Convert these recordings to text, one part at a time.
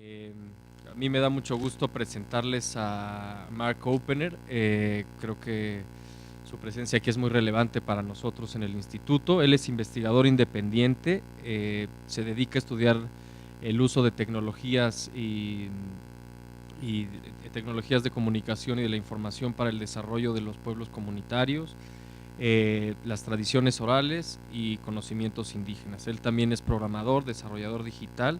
A mí me da mucho gusto presentarles a Mark Oppenneer. Creo que su presencia aquí es muy relevante para nosotros en el instituto. Él es investigador independiente, se dedica a estudiar el uso de tecnologías y tecnologías de comunicación y de la información para el desarrollo de los pueblos comunitarios, las tradiciones orales y conocimientos indígenas. Él también es programador, desarrollador digital,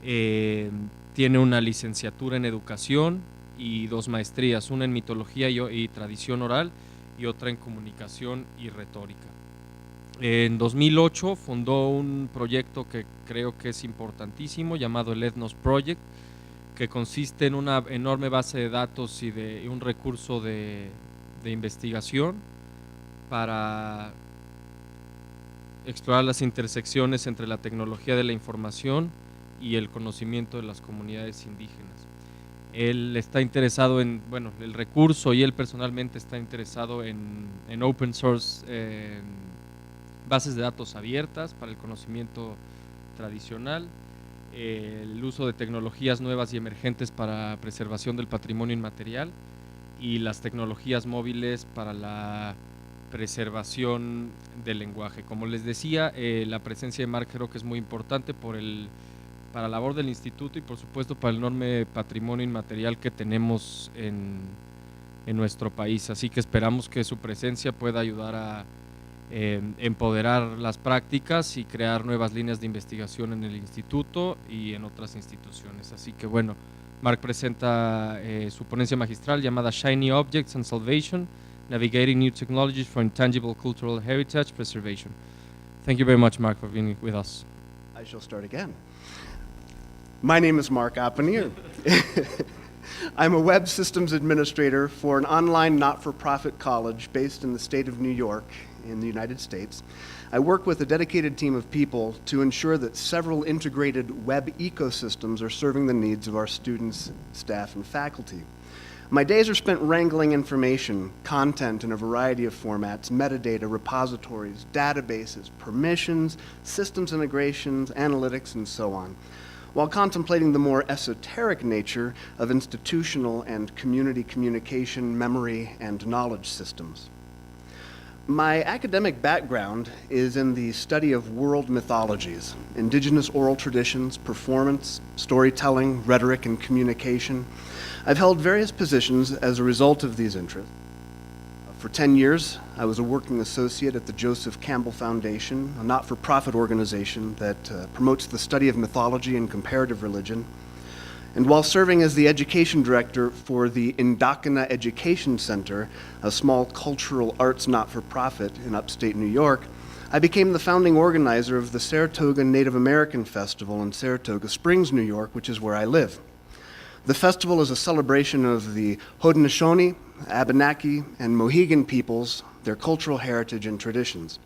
tiene una licenciatura en educación y 2 maestrías, una en mitología y tradición oral y otra en comunicación y retórica. En 2008 fundó un proyecto que creo que es importantísimo llamado el Ethnos Project, que consiste en una enorme base de datos y un recurso de investigación para explorar las intersecciones entre la tecnología de la información y el conocimiento de las comunidades indígenas. Él está interesado en, bueno, el recurso, y él personalmente está interesado en open source, bases de datos abiertas para el conocimiento tradicional, el uso de tecnologías nuevas y emergentes para preservación del patrimonio inmaterial y las tecnologías móviles para la preservación del lenguaje. Como les decía, la presencia de Mark creo que es muy importante para la labor del instituto y por supuesto para el enorme patrimonio inmaterial que tenemos en nuestro país, así que esperamos que su presencia pueda ayudar a empoderar las prácticas y crear nuevas líneas de investigación en el instituto y en otras instituciones. Así que bueno, Mark presenta su ponencia magistral llamada Shiny Objects and Salvation, Navigating New Technologies for Intangible Cultural Heritage Preservation. Thank you very much, Mark, for being with us. I shall start again. My name is Mark Oppenneer. I'm a web systems administrator for an online not-for-profit college based in the state of New York in the United States. I work with a dedicated team of people to ensure that several integrated web ecosystems are serving the needs of our students, staff, and faculty. My days are spent wrangling information, content in a variety of formats, metadata, repositories, databases, permissions, systems integrations, analytics, and so on, while contemplating the more esoteric nature of institutional and community communication, memory, and knowledge systems. My academic background is in the study of world mythologies, indigenous oral traditions, performance, storytelling, rhetoric, and communication. I've held various positions as a result of these interests. For 10 years, I was a working associate at the Joseph Campbell Foundation, a not-for-profit organization that promotes the study of mythology and comparative religion. And while serving as the education director for the Indakana Education Center, a small cultural arts not-for-profit in upstate New York, I became the founding organizer of the Saratoga Native American Festival in Saratoga Springs, New York, which is where I live. The festival is a celebration of the Haudenosaunee, Abenaki, and Mohegan peoples, their cultural heritage and traditions.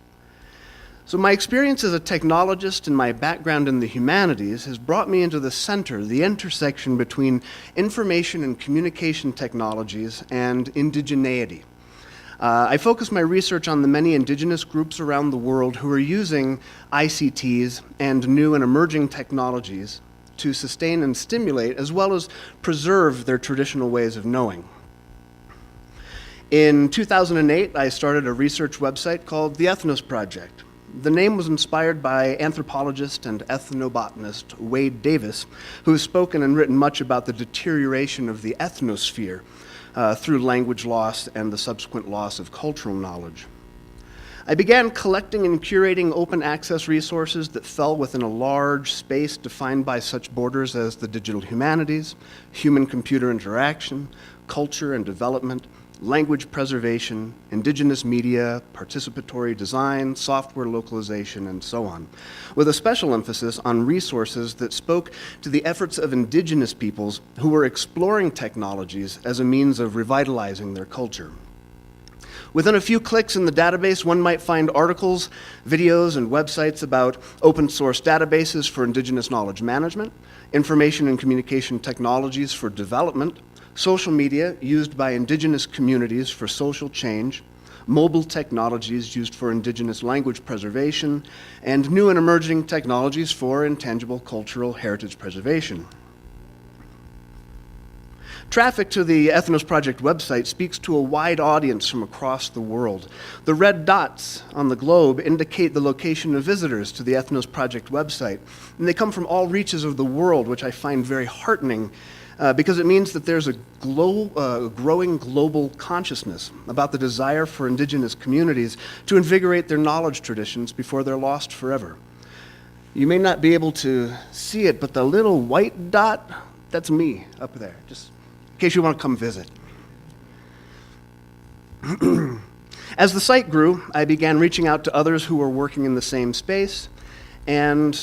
So my experience as a technologist and my background in the humanities has brought me into the center, the intersection between information and communication technologies and indigeneity. I focus my research on the many indigenous groups around the world who are using ICTs and new and emerging technologies to sustain and stimulate, as well as preserve their traditional ways of knowing. In 2008, I started a research website called the Ethnos Project. The name was inspired by anthropologist and ethnobotanist Wade Davis, who has spoken and written much about the deterioration of the ethnosphere through language loss and the subsequent loss of cultural knowledge. I began collecting and curating open access resources that fell within a large space defined by such borders as the digital humanities, human-computer interaction, culture and development, language preservation, indigenous media, participatory design, software localization, and so on, with a special emphasis on resources that spoke to the efforts of indigenous peoples who were exploring technologies as a means of revitalizing their culture. Within a few clicks in the database, one might find articles, videos, and websites about open source databases for indigenous knowledge management, information and communication technologies for development, social media used by indigenous communities for social change, mobile technologies used for indigenous language preservation, and new and emerging technologies for intangible cultural heritage preservation. Traffic to the Ethnos Project website speaks to a wide audience from across the world. The red dots on the globe indicate the location of visitors to the Ethnos Project website, and they come from all reaches of the world, which I find very heartening because it means that there's a growing global consciousness about the desire for indigenous communities to invigorate their knowledge traditions before they're lost forever. You may not be able to see it, but the little white dot, that's me up there, just in case you want to come visit. As the site grew, I began reaching out to others who were working in the same space, and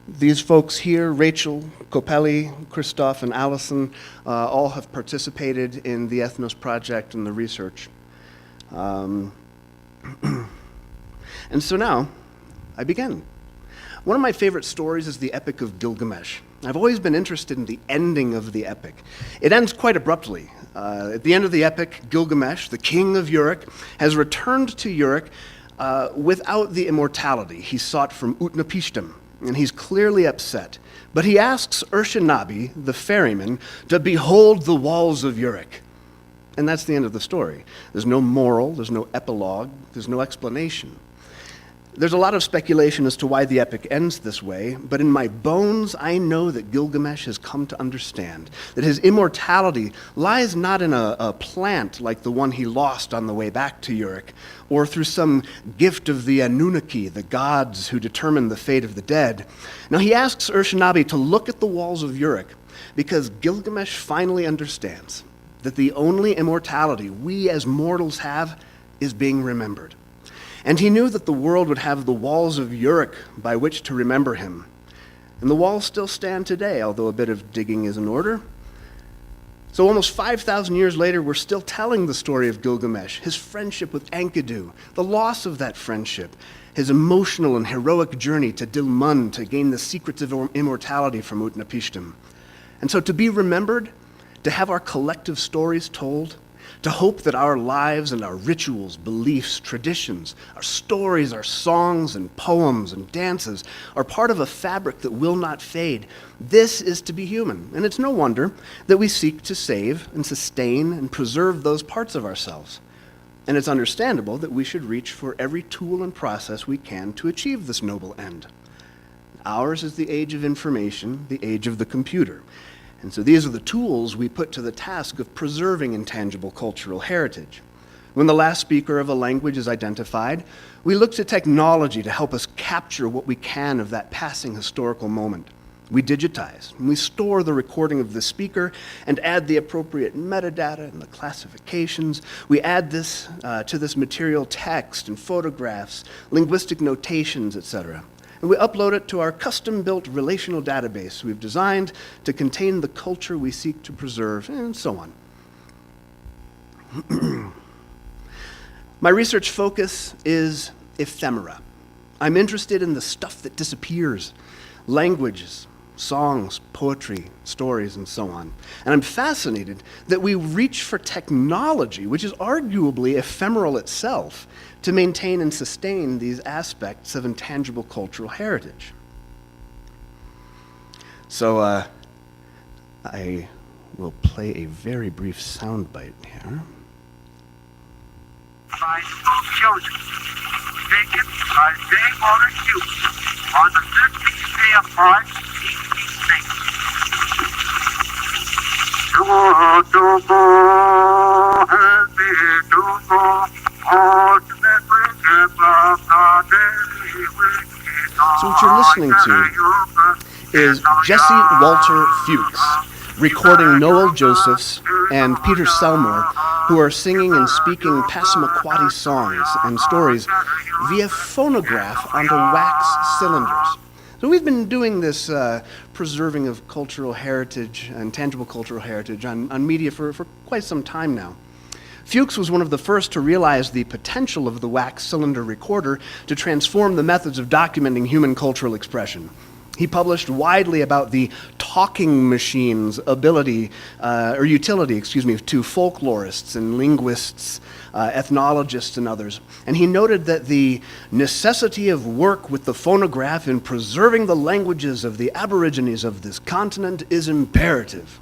these folks here, Rachel, Copelli, Christoph, and Allison, all have participated in the Ethnos Project and the research. And so now, I begin. One of my favorite stories is the Epic of Gilgamesh. I've always been interested in the ending of the epic. It ends quite abruptly. At the end of the epic, Gilgamesh, the king of Uruk, has returned to Uruk without the immortality he sought from Utnapishtim, and he's clearly upset. But he asks Urshanabi, the ferryman, to behold the walls of Uruk. And that's the end of the story. There's no moral, there's no epilogue, there's no explanation. There's a lot of speculation as to why the epic ends this way, but in my bones, I know that Gilgamesh has come to understand that his immortality lies not in a plant like the one he lost on the way back to Uruk, or through some gift of the Anunnaki, the gods who determine the fate of the dead. Now he asks Urshanabi to look at the walls of Uruk, because Gilgamesh finally understands that the only immortality we as mortals have is being remembered. And he knew that the world would have the walls of Uruk by which to remember him. And the walls still stand today, although a bit of digging is in order. So almost 5,000 years later, we're still telling the story of Gilgamesh, his friendship with Enkidu, the loss of that friendship, his emotional and heroic journey to Dilmun to gain the secrets of immortality from Utnapishtim. And so to be remembered, to have our collective stories told, to hope that our lives and our rituals, beliefs, traditions, our stories, our songs and poems and dances are part of a fabric that will not fade. This is to be human, and it's no wonder that we seek to save and sustain and preserve those parts of ourselves. And it's understandable that we should reach for every tool and process we can to achieve this noble end. Ours is the age of information, the age of the computer. And so these are the tools we put to the task of preserving intangible cultural heritage. When the last speaker of a language is identified, we look to technology to help us capture what we can of that passing historical moment. We digitize, and we store the recording of the speaker and add the appropriate metadata and the classifications. We add this to this material text and photographs, linguistic notations, etc. And we upload it to our custom-built relational database we've designed to contain the culture we seek to preserve, and so on. My research focus is ephemera. I'm interested in the stuff that disappears, languages, songs, poetry, stories, and so on. And I'm fascinated that we reach for technology, which is arguably ephemeral itself, to maintain and sustain these aspects of intangible cultural heritage. So I will play a very brief soundbite here. By children, taken by day or acute on the 13th day of March, 1866. So what you're listening to is Jesse Walter Fuchs recording Noel Josephs and Peter Selmore, who are singing and speaking Passamaquoddy songs and stories via phonograph onto wax cylinders. So we've been doing this preserving of cultural heritage and tangible cultural heritage on media for quite some time now. Fuchs was one of the first to realize the potential of the wax cylinder recorder to transform the methods of documenting human cultural expression. He published widely about the talking machine's utility to folklorists and linguists, ethnologists, and others. And he noted that the necessity of work with the phonograph in preserving the languages of the Aborigines of this continent is imperative.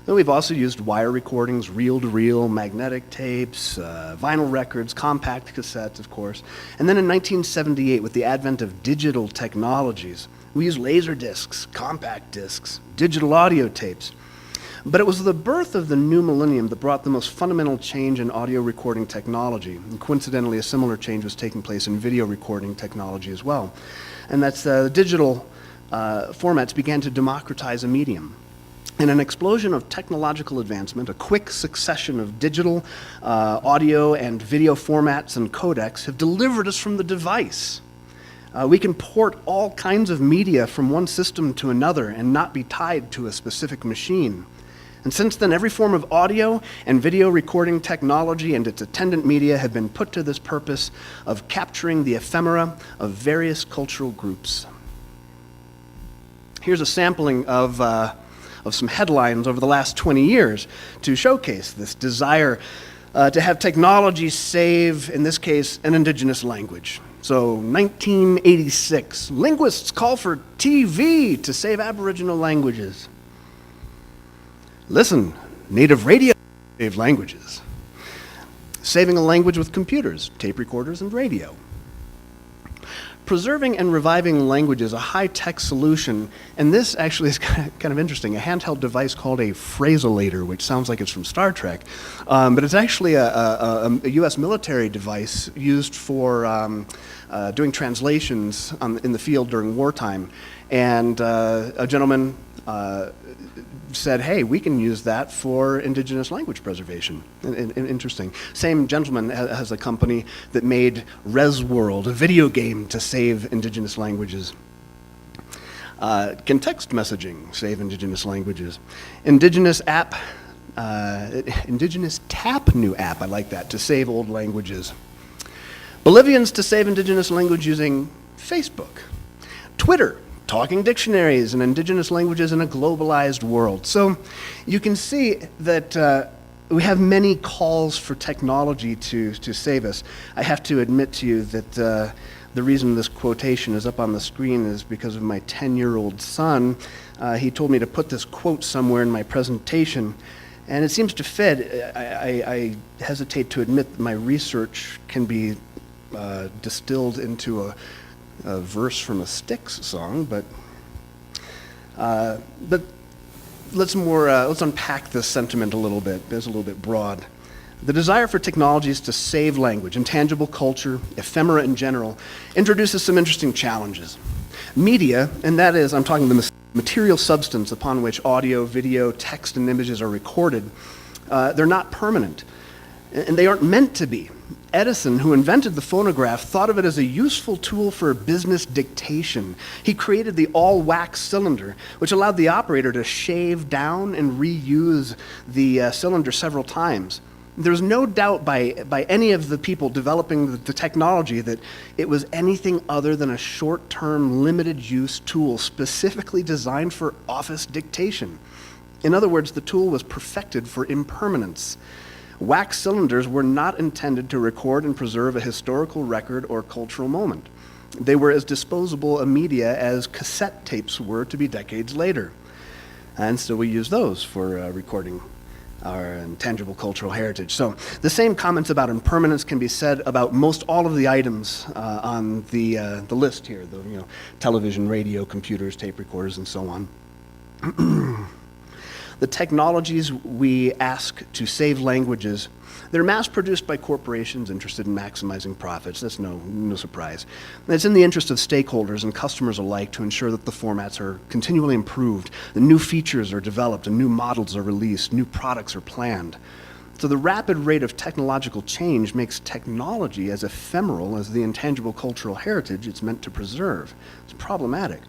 And we've also used wire recordings, reel-to-reel, magnetic tapes, vinyl records, compact cassettes, of course. And then in 1978, with the advent of digital technologies, we used laser discs, compact discs, digital audio tapes. But it was the birth of the new millennium that brought the most fundamental change in audio recording technology. And coincidentally, a similar change was taking place in video recording technology as well. And that's digital formats began to democratize a medium. In an explosion of technological advancement, a quick succession of digital audio and video formats and codecs have delivered us from the device. We can port all kinds of media from one system to another and not be tied to a specific machine. And since then, every form of audio and video recording technology and its attendant media have been put to this purpose of capturing the ephemera of various cultural groups. Here's a sampling of some headlines over the last 20 years to showcase this desire to have technology save, in this case, an indigenous language. So 1986, linguists call for TV to save Aboriginal languages. Listen, native radio save languages. Saving a language with computers, tape recorders, and radio. Preserving and reviving languages, a high-tech solution, and this actually is kind of interesting, a handheld device called a phrasolator, which sounds like it's from Star Trek, but it's actually a US military device used for doing translations in the field during wartime. And a gentleman said, hey, we can use that for indigenous language preservation. Interesting. Same gentleman has a company that made ResWorld, a video game to save indigenous languages. Can text messaging save indigenous languages? Indigenous tap new app, I like that, to save old languages. Bolivians to save indigenous language using Facebook. Twitter, talking dictionaries and indigenous languages in a globalized world. So you can see that we have many calls for technology to save us. I have to admit to you that the reason this quotation is up on the screen is because of my 10-year-old son. He told me to put this quote somewhere in my presentation, and it seems to fit. I hesitate to admit that my research can be distilled into a verse from a Styx song, but let's unpack this sentiment a little bit. It's a little bit broad. The desire for technologies to save language, intangible culture, ephemera in general, introduces some interesting challenges. Media, and that is, I'm talking the material substance upon which audio, video, text, and images are recorded, they're not permanent, and they aren't meant to be. Edison, who invented the phonograph, thought of it as a useful tool for business dictation. He created the all-wax cylinder, which allowed the operator to shave down and reuse the cylinder several times. There's no doubt by any of the people developing the technology that it was anything other than a short-term, limited-use tool specifically designed for office dictation. In other words, the tool was perfected for impermanence. Wax cylinders were not intended to record and preserve a historical record or cultural moment. They were as disposable a media as cassette tapes were to be decades later. And so we use those for recording our intangible cultural heritage. So the same comments about impermanence can be said about most all of the items on the list here, television, radio, computers, tape recorders, and so on. The technologies we ask to save languages, they're mass-produced by corporations interested in maximizing profits. That's no surprise. And it's in the interest of stakeholders and customers alike to ensure that the formats are continually improved, the new features are developed, and new models are released, new products are planned. So the rapid rate of technological change makes technology as ephemeral as the intangible cultural heritage it's meant to preserve. It's problematic.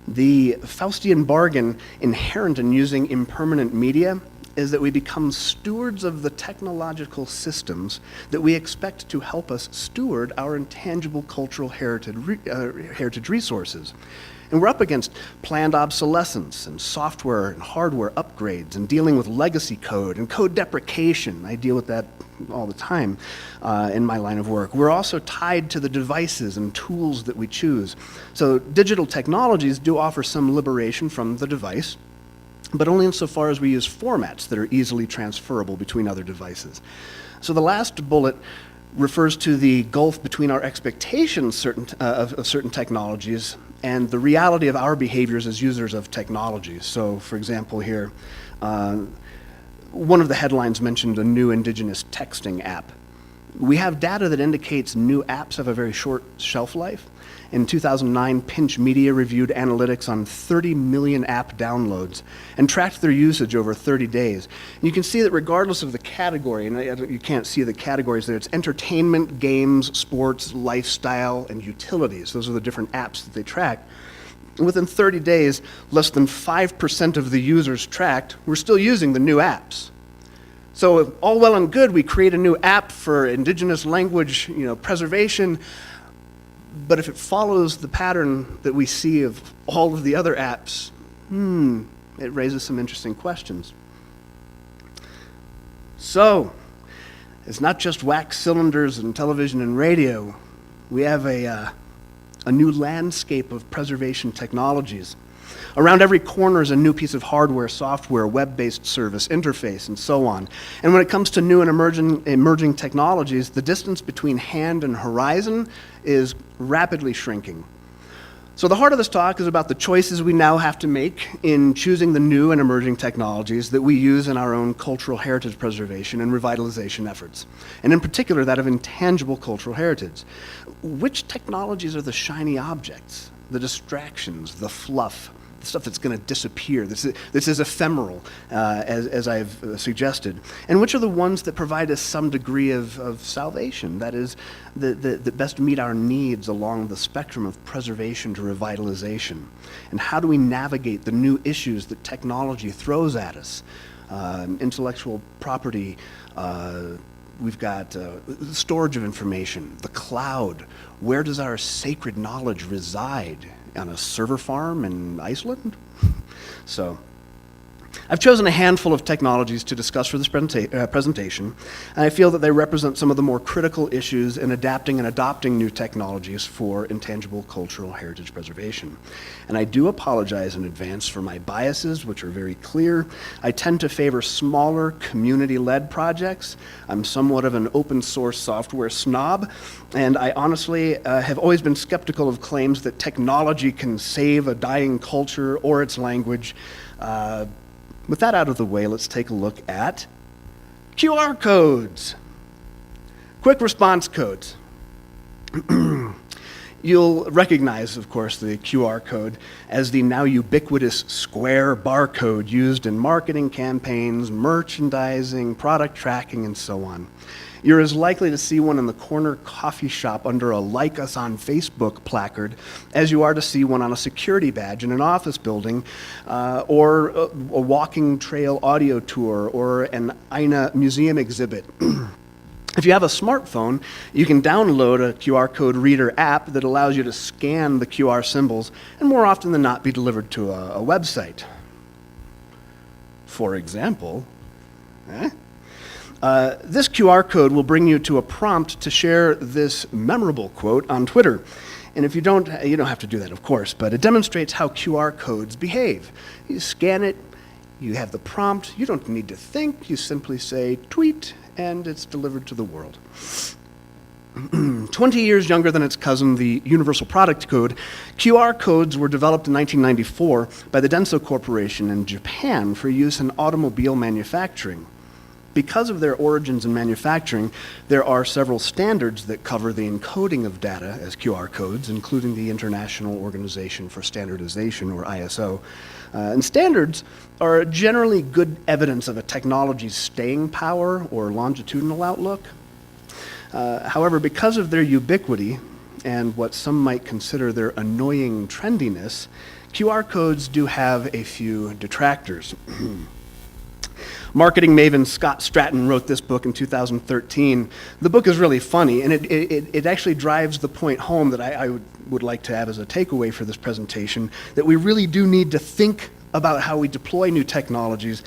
The Faustian bargain inherent in using impermanent media is that we become stewards of the technological systems that we expect to help us steward our intangible cultural heritage resources. And we're up against planned obsolescence and software and hardware upgrades and dealing with legacy code and code deprecation. I deal with that all the time in my line of work. We're also tied to the devices and tools that we choose. So digital technologies do offer some liberation from the device, but only insofar as we use formats that are easily transferable between other devices. So the last bullet refers to the gulf between our expectations of certain technologies and the reality of our behaviors as users of technology. So, for example, here, one of the headlines mentioned a new indigenous texting app. We have data that indicates new apps have a very short shelf life. In 2009, Pinch Media reviewed analytics on 30 million app downloads and tracked their usage over 30 days. And you can see that regardless of the category, and you can't see the categories there, it's entertainment, games, sports, lifestyle, and utilities. Those are the different apps that they track. Within 30 days, less than 5% of the users tracked were still using the new apps. So all well and good, we create a new app for indigenous language, preservation, but if it follows the pattern that we see of all of the other apps, it raises some interesting questions. So, it's not just wax cylinders and television and radio. We have a new landscape of preservation technologies. Around every corner is a new piece of hardware, software, web-based service, interface, and so on. And when it comes to new and emerging technologies, the distance between hand and horizon is rapidly shrinking. So the heart of this talk is about the choices we now have to make in choosing the new and emerging technologies that we use in our own cultural heritage preservation and revitalization efforts, and in particular that of intangible cultural heritage. Which technologies are the shiny objects, the distractions, the fluff, the stuff that's going to disappear? This is ephemeral, as I've suggested. And which are the ones that provide us some degree of salvation, that is, that best meet our needs along the spectrum of preservation to revitalization? And how do we navigate the new issues that technology throws at us? Intellectual property, we've got storage of information, the cloud. Where does our sacred knowledge reside? On a server farm in Iceland? So, I've chosen a handful of technologies to discuss for this presentation, and I feel that they represent some of the more critical issues in adapting and adopting new technologies for intangible cultural heritage preservation. And I do apologize in advance for my biases, which are very clear. I tend to favor smaller, community-led projects. I'm somewhat of an open source software snob, and I honestly have always been skeptical of claims that technology can save a dying culture or its language. With that out of the way, let's take a look at QR codes. Quick response codes. You'll recognize, of course, the QR code as the now ubiquitous square barcode used in marketing campaigns, merchandising, product tracking, and so on. You're as likely to see one in the corner coffee shop under a "Like Us on Facebook" placard as you are to see one on a security badge in an office building, or a walking trail audio tour, or an INA museum exhibit. If you have a smartphone, you can download a QR code reader app that allows you to scan the QR symbols and more often than not be delivered to a website. For example, this QR code will bring you to a prompt to share this memorable quote on Twitter. And if you don't have to do that, of course, but it demonstrates how QR codes behave. You scan it, you have the prompt, you don't need to think, you simply say tweet, and it's delivered to the world. 20 years younger than its cousin, the Universal Product Code, QR codes were developed in 1994 by the Denso Corporation in Japan for use in automobile manufacturing. Because of their origins in manufacturing, there are several standards that cover the encoding of data as QR codes, including the International Organization for Standardization, or ISO. And standards are generally good evidence of a technology's staying power or longitudinal outlook. However, because of their ubiquity and what some might consider their annoying trendiness, QR codes do have a few detractors. Marketing maven Scott Stratton wrote this book in 2013. The book is really funny, and it actually drives the point home that I would like to have as a takeaway for this presentation, that we really do need to think about how we deploy new technologies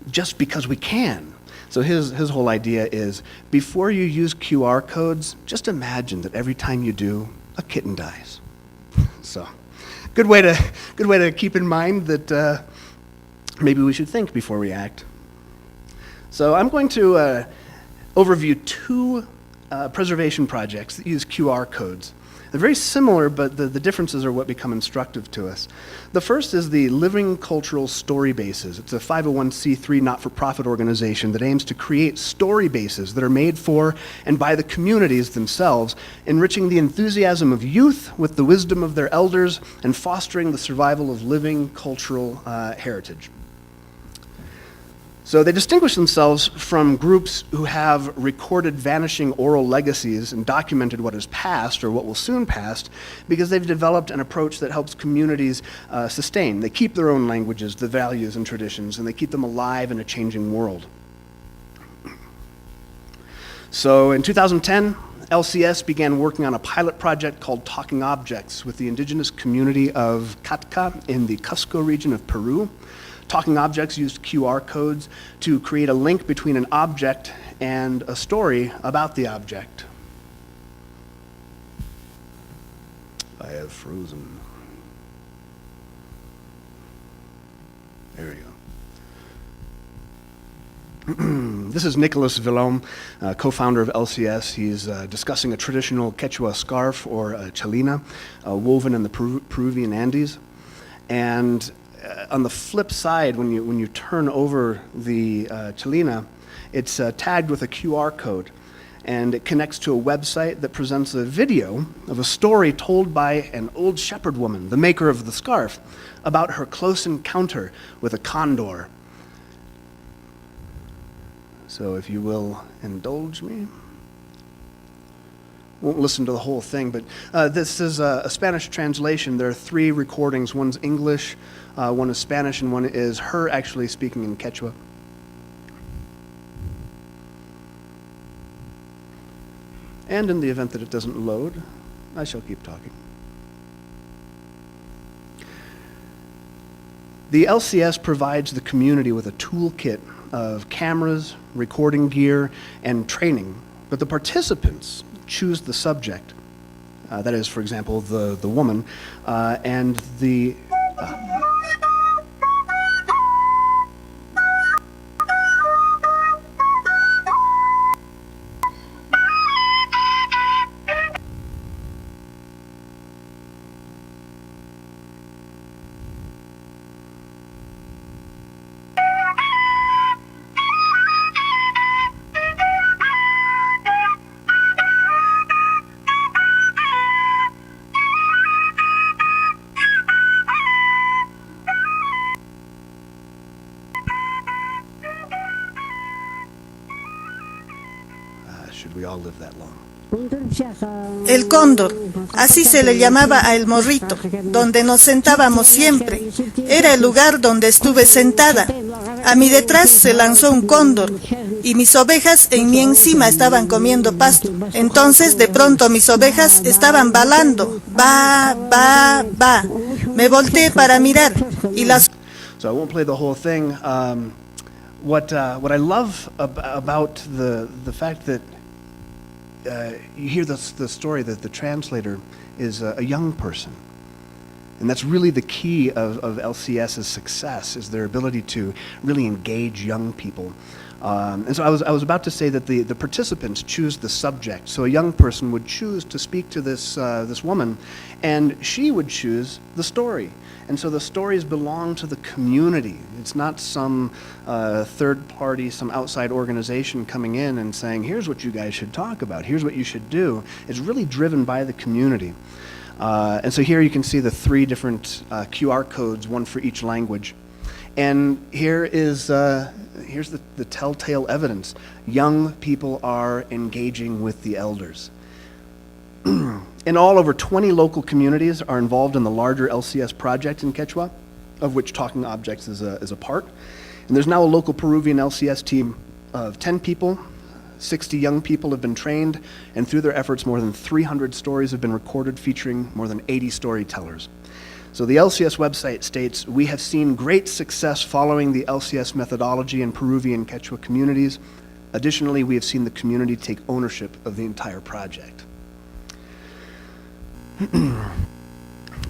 just because we can. So his whole idea is, before you use QR codes, just imagine that every time you do, a kitten dies. So, good way to keep in mind that maybe we should think before we act. So I'm going to overview two preservation projects that use QR codes. They're very similar, but the differences are what become instructive to us. The first is the Living Cultural Story Bases. It's a 501c3 not-for-profit organization that aims to create story bases that are made for and by the communities themselves, enriching the enthusiasm of youth with the wisdom of their elders and fostering the survival of living cultural heritage. So they distinguish themselves from groups who have recorded vanishing oral legacies and documented what is past or what will soon pass because they've developed an approach that helps communities sustain. They keep their own languages, the values and traditions, and they keep them alive in a changing world. So in 2010, LCS began working on a pilot project called Talking Objects with the indigenous community of Catca in the Cusco region of Peru. Talking Objects used QR codes to create a link between an object and a story about the object. I have frozen. There we go. This is Nicholas Villom, co-founder of LCS. He's discussing a traditional Quechua scarf, or chalina, woven in the Peruvian Andes. And on the flip side, when you turn over the chalina, it's tagged with a QR code, and it connects to a website that presents a video of a story told by an old shepherd woman, the maker of the scarf, about her close encounter with a condor. So if you will indulge me. Won't listen to the whole thing, but this is a Spanish translation. There are 3 recordings. One's English, one is Spanish, and one is her actually speaking in Quechua. And in the event that it doesn't load, I shall keep talking. The LCS provides the community with a toolkit of cameras, recording gear, and training, but the participants choose the subject. That is, for example, the woman, and the... Should we all live that long? El cóndor, así se le llamaba a el morrito, donde nos sentábamos siempre. Era el lugar donde estuve sentada. A mi detrás se lanzó un cóndor y mis ovejas en mi encima estaban comiendo pasto. Entonces de pronto mis ovejas estaban balando. Ba, ba, ba. Me volteé para mirar y las... So I won't play the whole thing. What I love about the fact that you hear the story that the translator is a young person. And that's really the key of LCS's success, is their ability to really engage young people. And so I was about to say that the participants choose the subject. So a young person would choose to speak to this woman, and she would choose the story. And so the stories belong to the community. It's not some third party, some outside organization coming in and saying, here's what you guys should talk about, here's what you should do. It's really driven by the community. And so here you can see the 3 different QR codes, one for each language. And here's the telltale evidence. Young people are engaging with the elders. In all, over 20 local communities are involved in the larger LCS project in Quechua, of which Talking Objects is a part. And there's now a local Peruvian LCS team of 10 people. 60 young people have been trained, and through their efforts, more than 300 stories have been recorded featuring more than 80 storytellers. So the LCS website states, "We have seen great success following the LCS methodology in Peruvian Quechua communities. Additionally, we have seen the community take ownership of the entire project."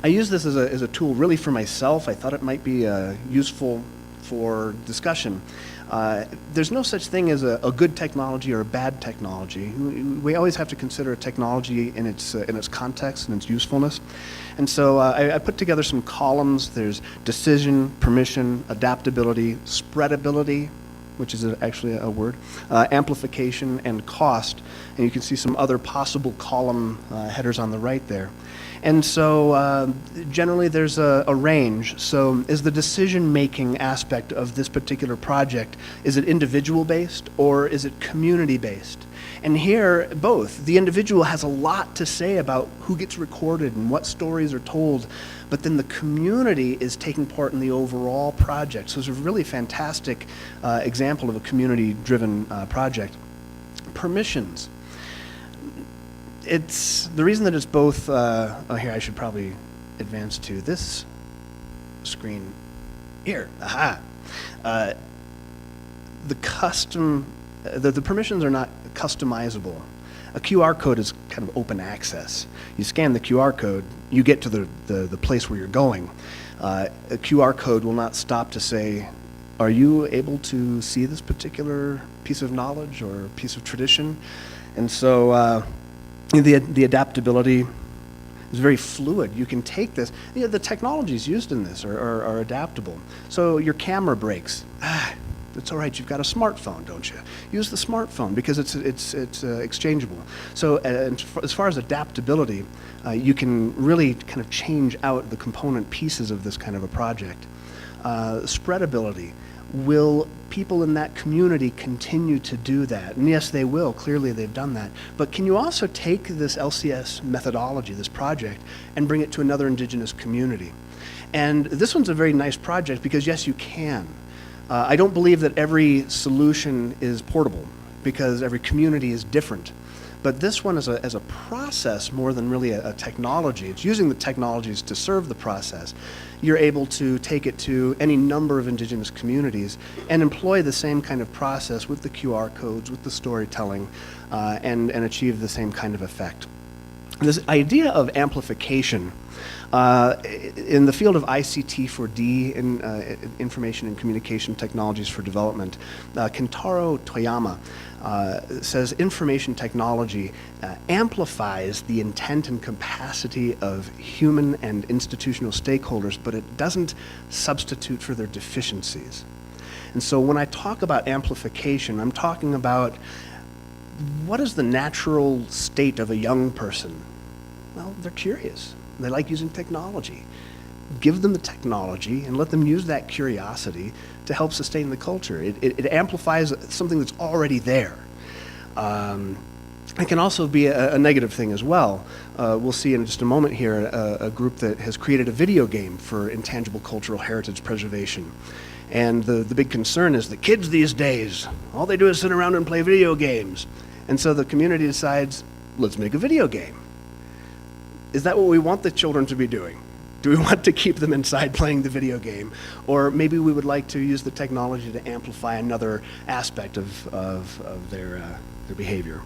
I use this as a tool really for myself. I thought it might be useful for discussion. There's no such thing as a good technology or a bad technology. We always have to consider a technology in its context and its usefulness. And so I put together some columns. There's decision, permission, adaptability, spreadability, which is actually a word, amplification, and cost. And you can see some other possible column headers on the right there. And so generally there's a range. So is the decision-making aspect of this particular project, is it individual-based or is it community-based? And here, both. The individual has a lot to say about who gets recorded and what stories are told, but then the community is taking part in the overall project. So it's a really fantastic example of a community-driven project. Permissions. It's the reason that it's both, here I should probably advance to this screen here. Aha. The permissions are not customizable. A QR code is kind of open access. You scan the QR code, you get to the place where you're going. A QR code will not stop to say, are you able to see this particular piece of knowledge or piece of tradition? And so the adaptability is very fluid. You can take this. The technologies used in this are adaptable. So your camera breaks. It's all right. You've got a smartphone, don't you? Use the smartphone because it's exchangeable. So as far as adaptability, you can really kind of change out the component pieces of this kind of a project. Spreadability. Will people in that community continue to do that? And yes, they will. Clearly, they've done that. But can you also take this LCS methodology, this project, and bring it to another indigenous community? And this one's a very nice project because, yes, you can. I don't believe that every solution is portable because every community is different. But this one is as a process more than really a technology. It's using the technologies to serve the process. You're able to take it to any number of indigenous communities and employ the same kind of process with the QR codes, with the storytelling, and achieve the same kind of effect. This idea of amplification in the field of ICT4D, Information and Communication Technologies for Development, Kentaro Toyama says information technology amplifies the intent and capacity of human and institutional stakeholders, but it doesn't substitute for their deficiencies. And so when I talk about amplification, I'm talking about what is the natural state of a young person? Well, they're curious. They like using technology. Give them the technology and let them use that curiosity to help sustain the culture. It amplifies something that's already there. It can also be a negative thing as well. We'll see in just a moment here a group that has created a video game for intangible cultural heritage preservation. And the big concern is the kids these days, all they do is sit around and play video games. And so the community decides, let's make a video game. Is that what we want the children to be doing? Do we want to keep them inside playing the video game? Or maybe we would like to use the technology to amplify another aspect of their behavior.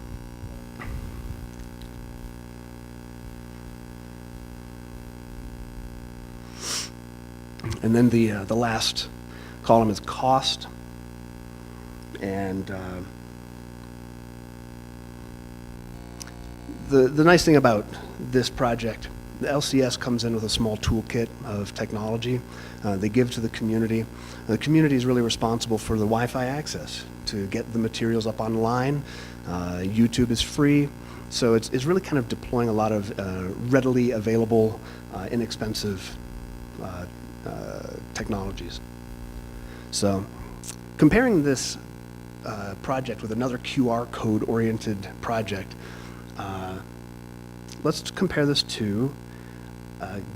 And then the last column is cost. And the nice thing about this project, the LCS comes in with a small toolkit of technology they give to the community. The community is really responsible for the Wi-Fi access to get the materials up online. YouTube is free, so it's really kind of deploying a lot of readily available, inexpensive technologies. So comparing this project with another QR code-oriented project, let's compare this to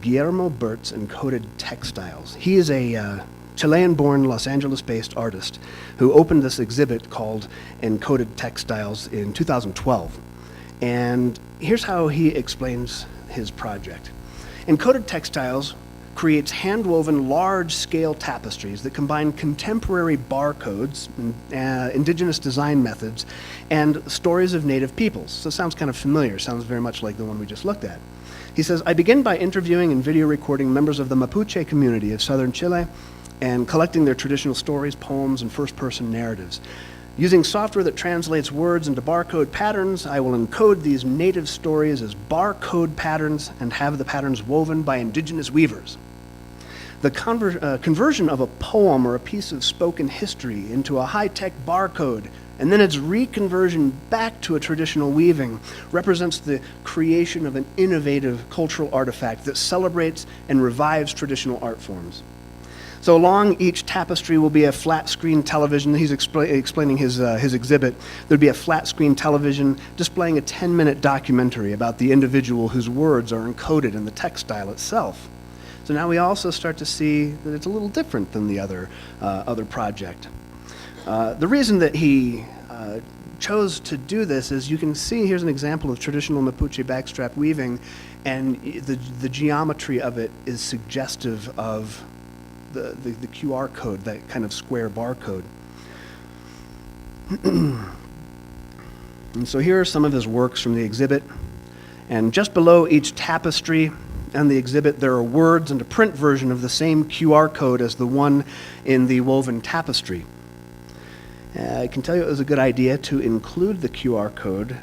Guillermo Bert's Encoded Textiles. He is a Chilean-born, Los Angeles-based artist who opened this exhibit called Encoded Textiles in 2012. And here's how he explains his project. Encoded Textiles creates hand-woven large-scale tapestries that combine contemporary barcodes, indigenous design methods, and stories of native peoples. So it sounds kind of familiar, sounds very much like the one we just looked at. He says, I begin by interviewing and video recording members of the Mapuche community of southern Chile and collecting their traditional stories, poems, and first-person narratives. Using software that translates words into barcode patterns, I will encode these native stories as barcode patterns and have the patterns woven by indigenous weavers. The conversion of a poem or a piece of spoken history into a high-tech barcode and then its reconversion back to a traditional weaving represents the creation of an innovative cultural artifact that celebrates and revives traditional art forms. So along each tapestry will be a flat screen television. He's explaining his exhibit. There'd be a flat screen television displaying a 10-minute documentary about the individual whose words are encoded in the textile itself. So now we also start to see that it's a little different than the other project. The reason that he chose to do this is you can see here's an example of traditional Mapuche backstrap weaving, and the geometry of it is suggestive of the QR code, that kind of square barcode. And so here are some of his works from the exhibit, and just below each tapestry and the exhibit there are words and a print version of the same QR code as the one in the woven tapestry. I can tell you it was a good idea to include the QR code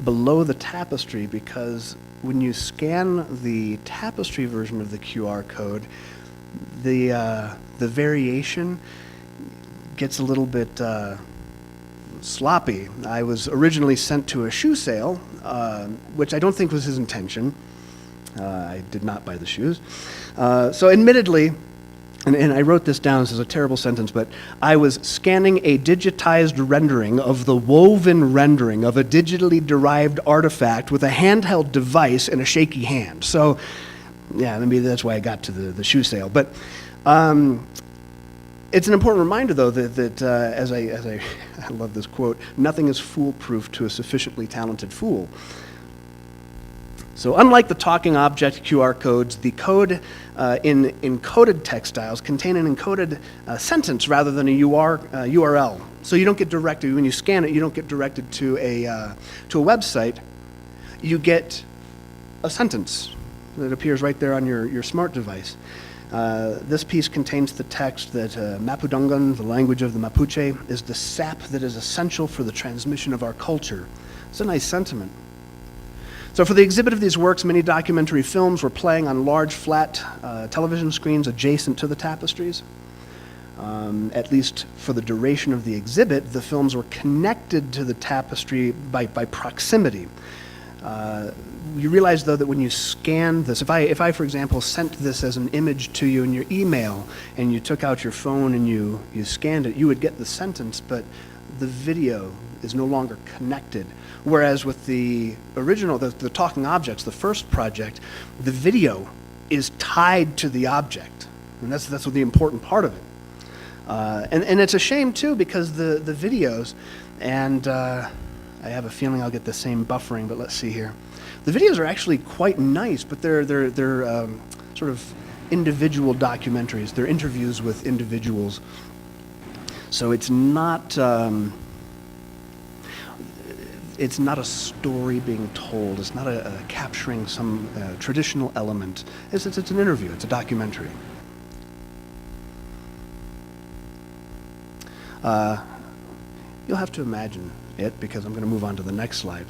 below the tapestry, because when you scan the tapestry version of the QR code, the variation gets a little bit sloppy. I was originally sent to a shoe sale, which I don't think was his intention. I did not buy the shoes. So admittedly, and I wrote this down, this is a terrible sentence, but I was scanning a digitized rendering of the woven rendering of a digitally derived artifact with a handheld device and a shaky hand. So, yeah, maybe that's why I got to the shoe sale. But it's an important reminder, though, that as I love this quote, nothing is foolproof to a sufficiently talented fool. So unlike the talking object QR codes, the code in encoded textiles contain an encoded sentence rather than a URL. So you don't get directed, when you scan it, you don't get directed to a website. You get a sentence that appears right there on your smart device. This piece contains the text that Mapudungun, the language of the Mapuche, is the sap that is essential for the transmission of our culture. It's a nice sentiment. So for the exhibit of these works, many documentary films were playing on large flat television screens adjacent to the tapestries. At least for the duration of the exhibit, the films were connected to the tapestry by proximity. You realize, though, that when you scan this, if I, for example, sent this as an image to you in your email, and you took out your phone and you scanned it, you would get the sentence, but the video is no longer connected. Whereas with the original, the talking objects, the first project, the video is tied to the object. And that's what the important part of it. And it's a shame, too, because the videos, and I have a feeling I'll get the same buffering, but let's see here. The videos are actually quite nice, but they're sort of individual documentaries. They're interviews with individuals. So it's not a story being told. It's not a capturing some traditional element. It's an interview. It's a documentary. You'll have to imagine it, because I'm going to move on to the next slide.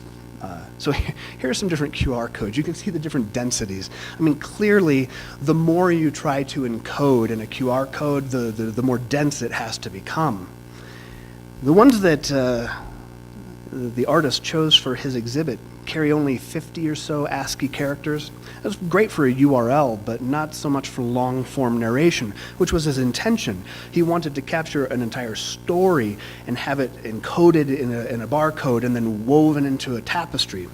So here are some different QR codes. You can see the different densities. I mean, clearly, the more you try to encode in a QR code, the more dense it has to become. The ones that the artist chose for his exhibit carry only 50 or so ASCII characters. That's great for a URL, but not so much for long-form narration, which was his intention. He wanted to capture an entire story and have it encoded in a barcode and then woven into a tapestry.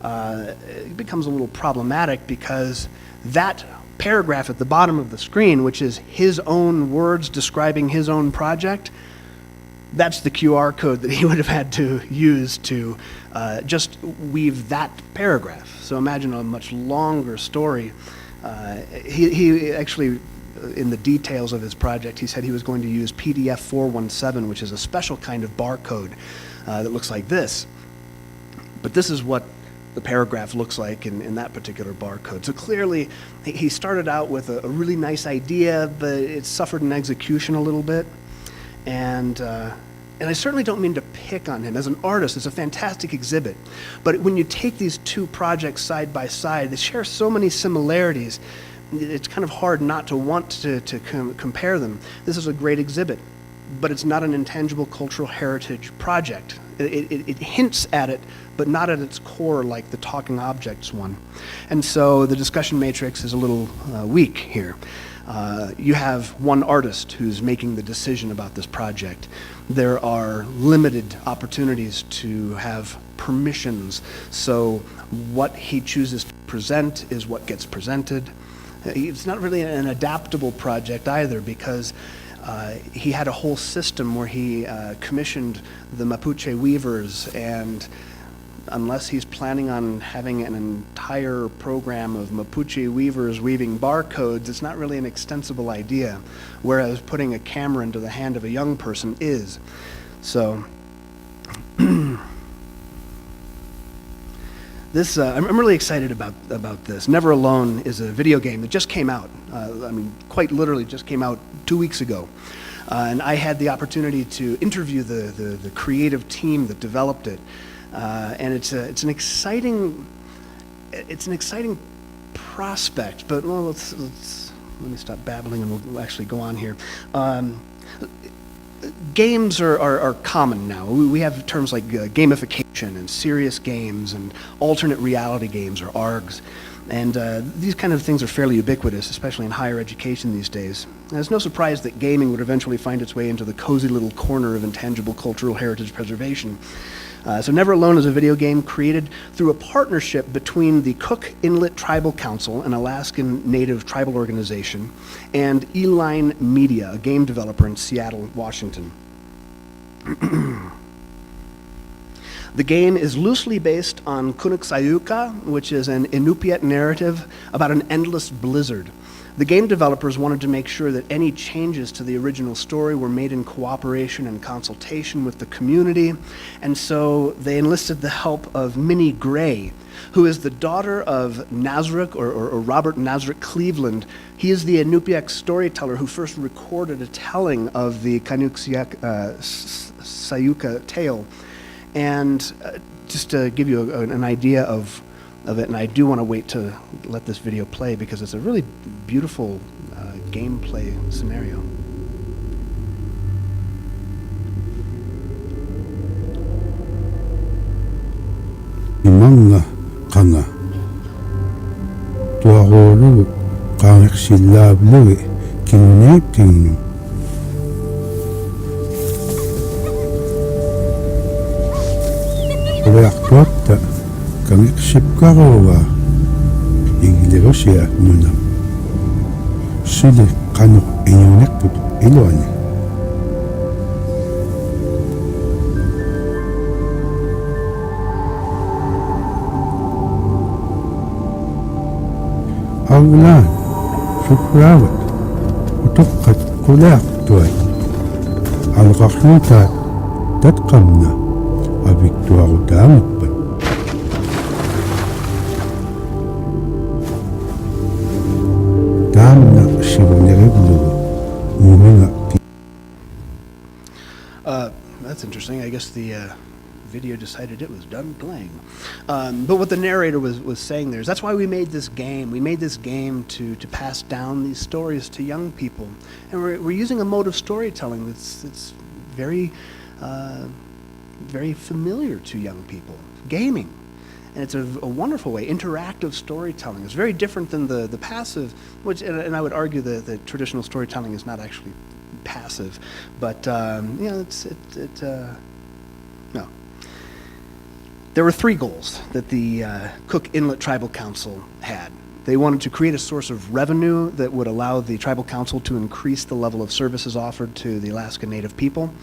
It becomes a little problematic because that paragraph at the bottom of the screen, which is his own words describing his own project, that's the QR code that he would have had to use to just weave that paragraph. So imagine a much longer story. He actually, in the details of his project, he said he was going to use PDF 417, which is a special kind of barcode that looks like this. But this is what the paragraph looks like in that particular barcode. So clearly, he started out with a really nice idea, but it suffered in execution a little bit. And I certainly don't mean to pick on him. As an artist, it's a fantastic exhibit. But when you take these two projects side by side, they share so many similarities, it's kind of hard not to want to compare them. This is a great exhibit, but it's not an intangible cultural heritage project. It hints at it, but not at its core like the talking objects one. And so the discussion matrix is a little weak here. You have one artist who's making the decision about this project. There are limited opportunities to have permissions, so what he chooses to present is what gets presented. It's not really an adaptable project either, because he had a whole system where he commissioned the Mapuche weavers, and unless he's planning on having an entire program of Mapuche weavers weaving barcodes, it's not really an extensible idea, whereas putting a camera into the hand of a young person is. So this, I'm really excited about this. Never Alone is a video game that just came out. I mean, quite literally just came out 2 weeks ago. And I had the opportunity to interview the creative team that developed it. And it's an exciting prospect. But well, let me stop babbling and we'll actually go on here. Games are common now. We have terms like gamification and serious games and alternate reality games, or ARGs. And these kind of things are fairly ubiquitous, especially in higher education these days. And it's no surprise that gaming would eventually find its way into the cozy little corner of intangible cultural heritage preservation. So Never Alone is a video game created through a partnership between the Cook Inlet Tribal Council, an Alaskan Native tribal organization, and Eline Media, a game developer in Seattle, Washington. The game is loosely based on Kunuksayuka, which is an Inupiat narrative about an endless blizzard. The game developers wanted to make sure that any changes to the original story were made in cooperation and consultation with the community, and so they enlisted the help of Minnie Gray, who is the daughter of Nazaruk, or Robert Nazaruk Cleveland. He is the Inupiaq storyteller who first recorded a telling of the Kunuksayuka tale. And just to give you an idea of it, and I do want to wait to let this video play because it's a really beautiful gameplay scenario. Imanga kanga tuagolu kangxilablu kinepting Reaktorta kangxipkarowa iglerosia nunam sule kano inyonekput iloane Aulan shukrawat utukkat kulak tuay alqakhluta tatqamna Victoire Damp. That's interesting. I guess the video decided it was done playing. But what the narrator was saying there is that's why we made this game. We made this game to pass down these stories to young people. And we're using a mode of storytelling that's very very familiar to young people, gaming. And it's a wonderful way, interactive storytelling. It's very different than the passive, which, and I would argue that traditional storytelling is not actually passive, but no. There were 3 goals that the Cook Inlet Tribal Council had. They wanted to create a source of revenue that would allow the Tribal Council to increase the level of services offered to the Alaska Native people,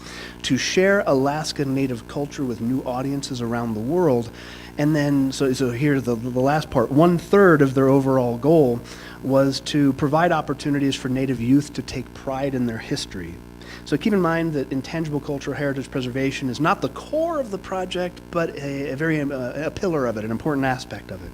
to share Alaska Native culture with new audiences around the world, and then, so here's the last part, 1/3 of their overall goal was to provide opportunities for Native youth to take pride in their history. So keep in mind that intangible cultural heritage preservation is not the core of the project, but a pillar of it, an important aspect of it.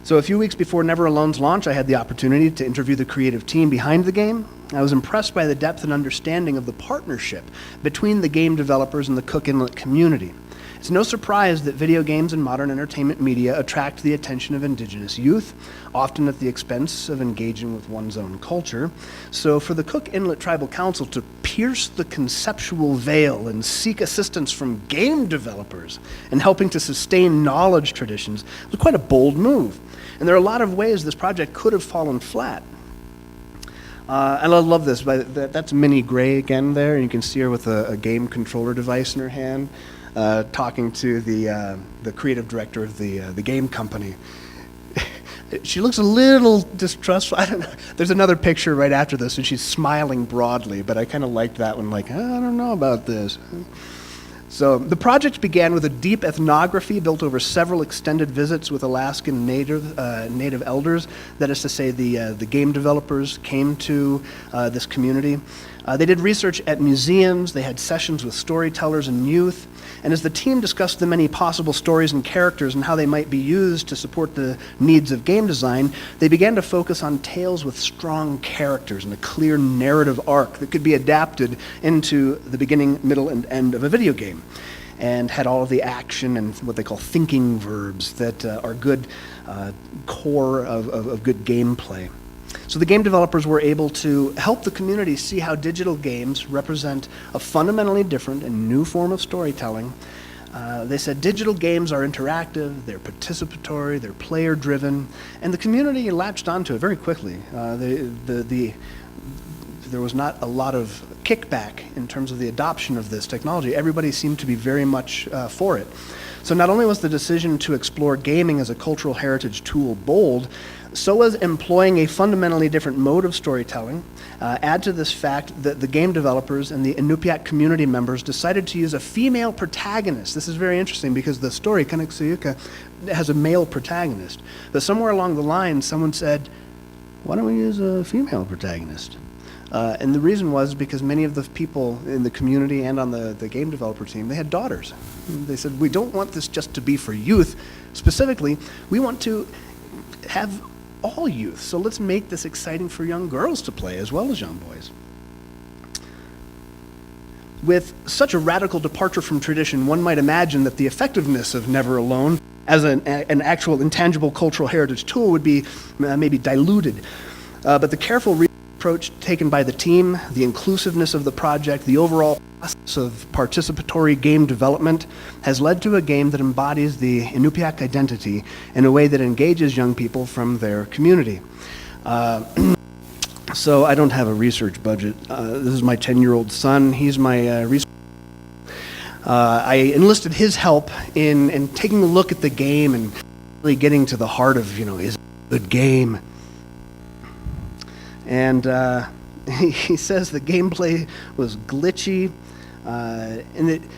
So a few weeks before Never Alone's launch, I had the opportunity to interview the creative team behind the game. I was impressed by the depth and understanding of the partnership between the game developers and the Cook Inlet community. It's no surprise that video games and modern entertainment media attract the attention of indigenous youth, often at the expense of engaging with one's own culture. So for the Cook Inlet Tribal Council to pierce the conceptual veil and seek assistance from game developers in helping to sustain knowledge traditions was quite a bold move. And there are a lot of ways this project could have fallen flat. And I love this. That's Minnie Gray again there, and you can see her with a game controller device in her hand, talking to the creative director of the game company. She looks a little distrustful. I don't know. There's another picture right after this, and she's smiling broadly, but I kind of liked that one, like, I don't know about this. So the project began with a deep ethnography built over several extended visits with Alaskan native elders. That is to say, the game developers came to this community. They did research at museums. They had sessions with storytellers and youth. And as the team discussed the many possible stories and characters and how they might be used to support the needs of game design, they began to focus on tales with strong characters and a clear narrative arc that could be adapted into the beginning, middle, and end of a video game, and had all of the action and what they call thinking verbs that are good core of good gameplay. So the game developers were able to help the community see how digital games represent a fundamentally different and new form of storytelling. They said digital games are interactive, they're participatory, they're player-driven, and the community latched onto it very quickly. There was not a lot of kickback in terms of the adoption of this technology. Everybody seemed to be very much for it. So not only was the decision to explore gaming as a cultural heritage tool bold, so was employing a fundamentally different mode of storytelling. Add to this fact that the game developers and the Inupiaq community members decided to use a female protagonist. This is very interesting because the story, Kanexuyuka, has a male protagonist. But somewhere along the line, someone said, why don't we use a female protagonist? And the reason was because many of the people in the community and on the game developer team, they had daughters. They said, we don't want this just to be for youth. Specifically, we want to have all youth, so let's make this exciting for young girls to play as well as young boys. With such a radical departure from tradition, one might imagine that the effectiveness of Never Alone as an actual intangible cultural heritage tool would be maybe diluted. But the careful approach taken by the team, the inclusiveness of the project, the overall process of participatory game development has led to a game that embodies the Inupiaq identity in a way that engages young people from their community. So I don't have a research budget. This is my 10-year-old son. He's my research. I enlisted his help in taking a look at the game and really getting to the heart of, is it a good game? And he says the gameplay was glitchy, and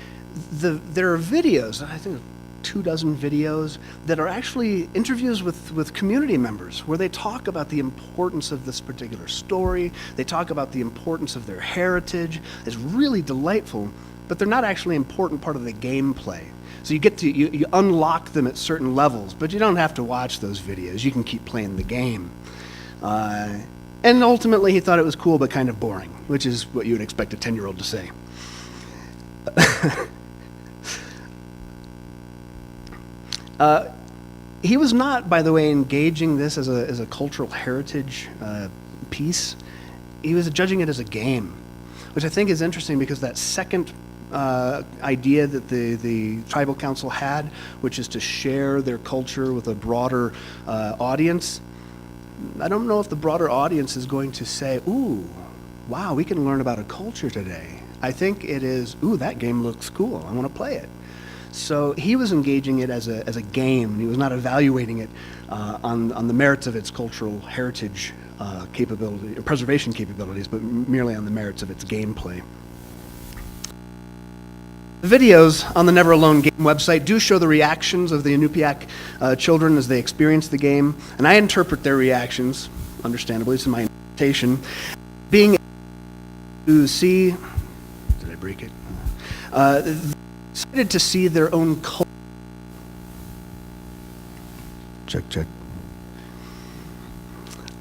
there are videos, I think 24 videos, that are actually interviews with community members where they talk about the importance of this particular story, they talk about the importance of their heritage. It's really delightful, but they're not actually an important part of the gameplay. So you unlock them at certain levels, but you don't have to watch those videos. You can keep playing the game. And ultimately, he thought it was cool but kind of boring, which is what you would expect a 10-year-old to say. He was not, by the way, engaging this as a cultural heritage piece. He was judging it as a game, which I think is interesting because that second idea that the tribal council had, which is to share their culture with a broader audience, I don't know if the broader audience is going to say, ooh, wow, we can learn about a culture today. I think it is, ooh, that game looks cool, I want to play it. So he was engaging it as a game. He was not evaluating it on the merits of its cultural heritage capability, or preservation capabilities, but merely on the merits of its gameplay. The videos on the Never Alone game website do show the reactions of the Inupiaq children as they experience the game, and I interpret their reactions, understandably, it's my interpretation, being to see, did I break it? Excited to see their own culture. Check.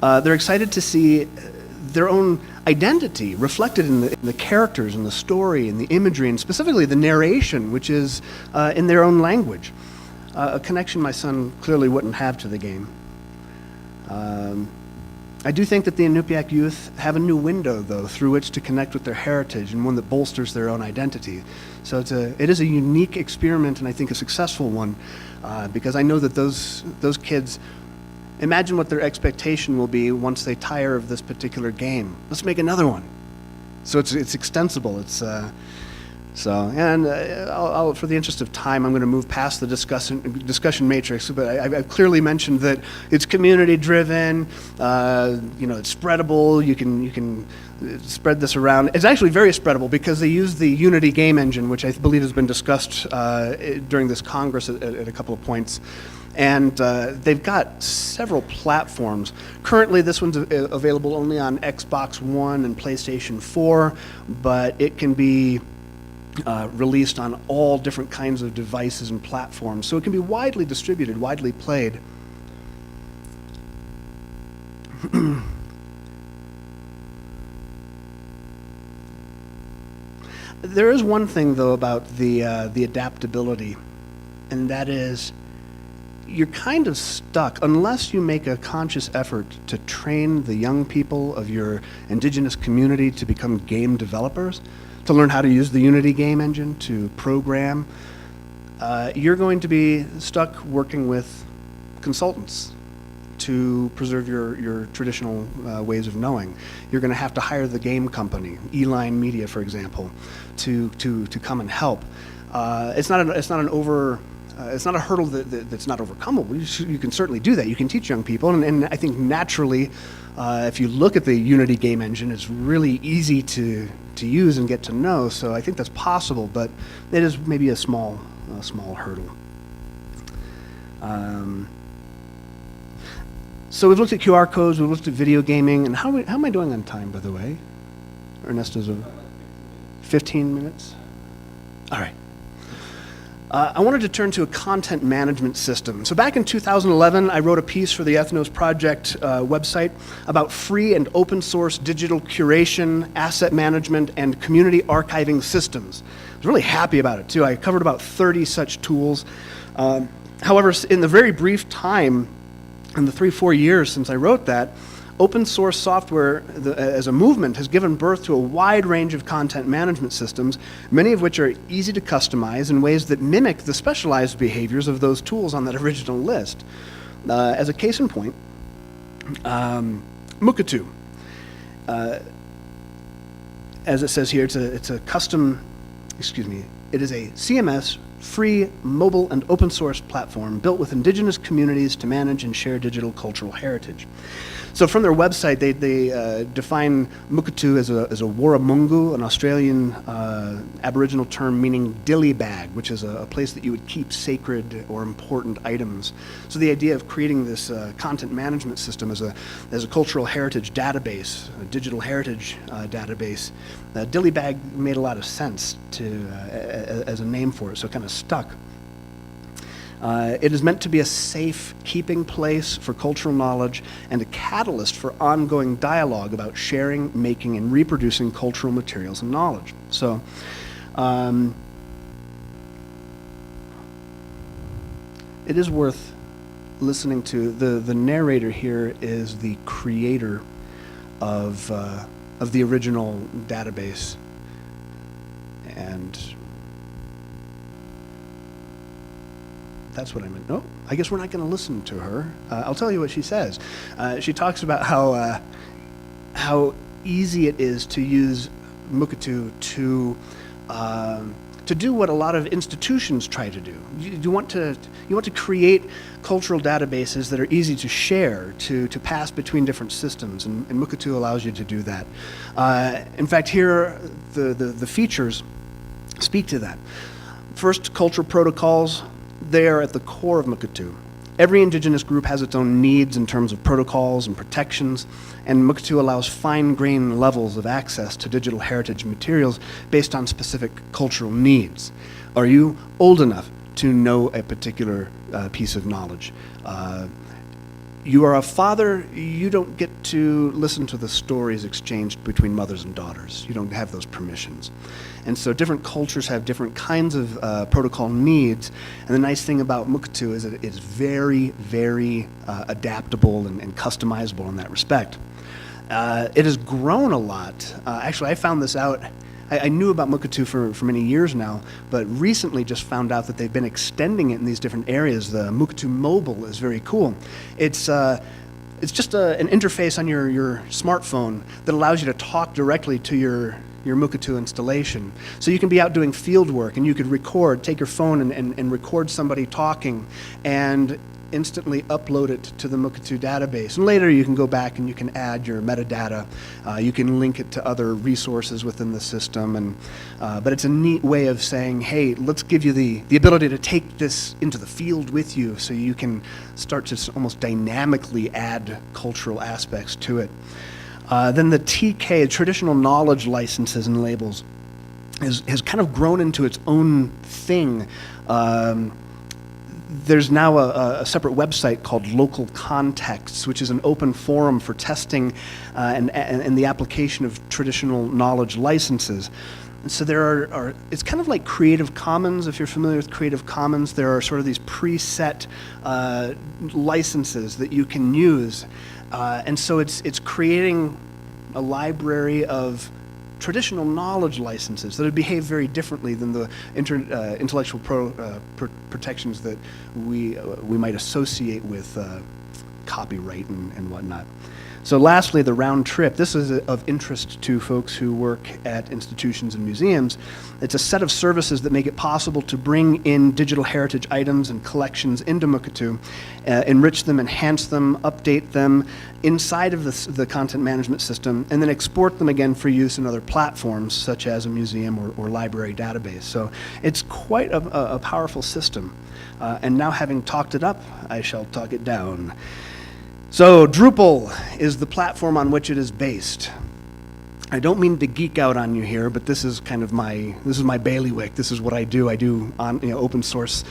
They're excited to see their own identity reflected in the characters and the story and the imagery and specifically the narration, which is in their own language. A connection my son clearly wouldn't have to the game. I do think that the Inupiaq youth have a new window, though, through which to connect with their heritage and one that bolsters their own identity. So it is a unique experiment and I think a successful one because I know that those kids imagine what their expectation will be once they tire of this particular game. Let's make another one. So it's extensible. I'll, for the interest of time, I'm going to move past the discussion matrix. But I've clearly mentioned that it's community-driven. It's spreadable. You can spread this around. It's actually very spreadable because they use the Unity game engine, which I believe has been discussed during this Congress at a couple of points. And they've got several platforms. Currently, this one's available only on Xbox One and PlayStation 4, but it can be released on all different kinds of devices and platforms. So it can be widely distributed, widely played. There is one thing, though, about the adaptability, and that is you're kind of stuck unless you make a conscious effort to train the young people of your indigenous community to become game developers, to learn how to use the Unity game engine, to program. You're going to be stuck working with consultants to preserve your traditional ways of knowing. You're going to have to hire the game company, Eline Media, for example, to come and help. It's not a hurdle that's not overcomable. You can certainly do that. You can teach young people, and I think naturally, if you look at the Unity game engine, it's really easy to use and get to know. So I think that's possible, but it is maybe a small hurdle. So we've looked at QR codes, we've looked at video gaming, and how am I doing on time, by the way? Ernesto's 15 minutes? All right. I wanted to turn to a content management system. So back in 2011, I wrote a piece for the Ethnos Project website about free and open source digital curation, asset management, and community archiving systems. I was really happy about it, too. I covered about 30 such tools. However, in the very brief time, in the 3-4 years since I wrote that, open source software as a movement has given birth to a wide range of content management systems, many of which are easy to customize in ways that mimic the specialized behaviors of those tools on that original list. As a case in point, Mukatu. As it says here, it's a custom, it is a CMS, free, mobile, and open source platform built with indigenous communities to manage and share digital cultural heritage. So from their website, they define Mukatu as a Warramungu, an Australian Aboriginal term meaning dilly bag, which is a place that you would keep sacred or important items. So the idea of creating this content management system as a cultural heritage database, a digital heritage database, dilly bag made a lot of sense as a name for it, so it kind of stuck. It is meant to be a safe keeping place for cultural knowledge and a catalyst for ongoing dialogue about sharing, making, and reproducing cultural materials and knowledge. So, it is worth listening to. The narrator here is the creator of the original database, and that's what I meant. No, I guess we're not going to listen to her. I'll tell you what she says. She talks about how easy it is to use Mukatu to do what a lot of institutions try to do. You want to create cultural databases that are easy to share, to pass between different systems, and Mukatu allows you to do that. In fact, here the features speak to that. First, cultural protocols. They are at the core of Mukatu. Every indigenous group has its own needs in terms of protocols and protections, and Mukurtu allows fine-grained levels of access to digital heritage materials based on specific cultural needs. Are you old enough to know a particular piece of knowledge? You are a father, you don't get to listen to the stories exchanged between mothers and daughters. You don't have those permissions. And so different cultures have different kinds of protocol needs. And the nice thing about Mukurtu is that it is very, very adaptable and customizable in that respect. It has grown a lot. Actually, I found this out. I knew about Mukurtu for many years now, but recently just found out that they've been extending it in these different areas. The Mukurtu Mobile is very cool. It's just an interface on your smartphone that allows you to talk directly to your Mukurtu installation. So you can be out doing field work and you could take your phone and record somebody talking and instantly upload it to the Mukurtu database. And later you can go back and you can add your metadata. You can link it to other resources within the system. But it's a neat way of saying, hey, let's give you the ability to take this into the field with you so you can start to almost dynamically add cultural aspects to it. Then the TK, Traditional Knowledge Licenses and Labels, has kind of grown into its own thing. There's now a separate website called Local Contexts, which is an open forum for testing and the application of traditional knowledge licenses. And so there are, it's kind of like Creative Commons. If you're familiar with Creative Commons, there are sort of these preset licenses that you can use. And so it's creating a library of traditional knowledge licenses that would behave very differently than the intellectual protections that we might associate with copyright and whatnot. So lastly, the round trip. This is of interest to folks who work at institutions and museums. It's a set of services that make it possible to bring in digital heritage items and collections into Mukurtu, enrich them, enhance them, update them inside of the content management system, and then export them again for use in other platforms, such as a museum or library database. So it's quite a powerful system. And now, having talked it up, I shall talk it down. So Drupal is the platform on which it is based. I don't mean to geek out on you here, but this is kind of my bailiwick. This is what I do. I do open source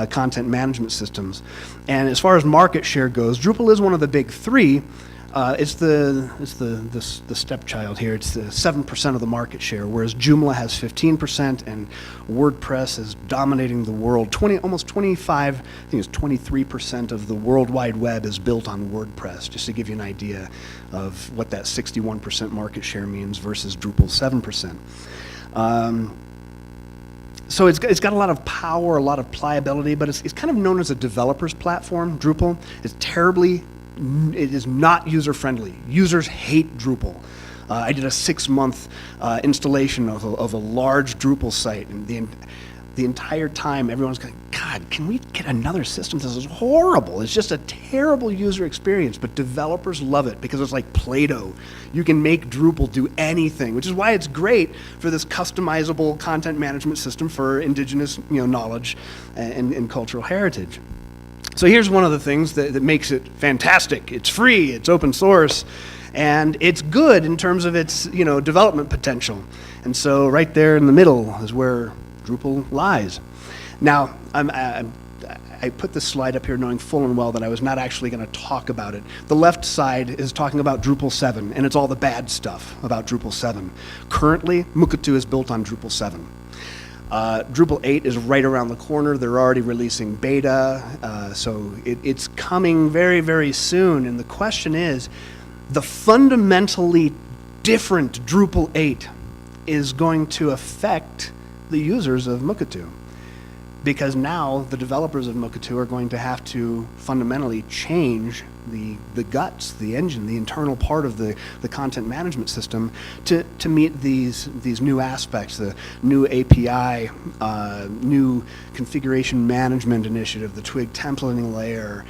content management systems. And as far as market share goes, Drupal is one of the big three. It's the stepchild here. It's the 7% of the market share, whereas Joomla has 15% and WordPress is dominating the world. Almost 25, I think it's 23% of the World Wide Web is built on WordPress, just to give you an idea of what that 61% market share means versus Drupal's 7%. So it's got a lot of power, a lot of pliability, but it's kind of known as a developer's platform. Drupal is it is not user-friendly. Users hate Drupal. I did a 6-month installation of a large Drupal site, and the entire time everyone's going, God, can we get another system? This is horrible. It's just a terrible user experience, but developers love it because it's like Play-Doh. You can make Drupal do anything, which is why it's great for this customizable content management system for indigenous knowledge and cultural heritage. So here's one of the things that makes it fantastic. It's free, it's open source, and it's good in terms of its development potential. And so right there in the middle is where Drupal lies. Now, I put this slide up here knowing full and well that I was not actually going to talk about it. The left side is talking about Drupal 7, and it's all the bad stuff about Drupal 7. Currently, Mukurtu is built on Drupal 7. Drupal 8 is right around the corner. They're already releasing beta, so it's coming very, very soon. And the question is, the fundamentally different Drupal 8 is going to affect the users of Mukurtu, because now the developers of Mukurtu are going to have to fundamentally change the guts, the engine, the internal part of the content management system to meet these new aspects, the new API, new configuration management initiative, the Twig templating layer.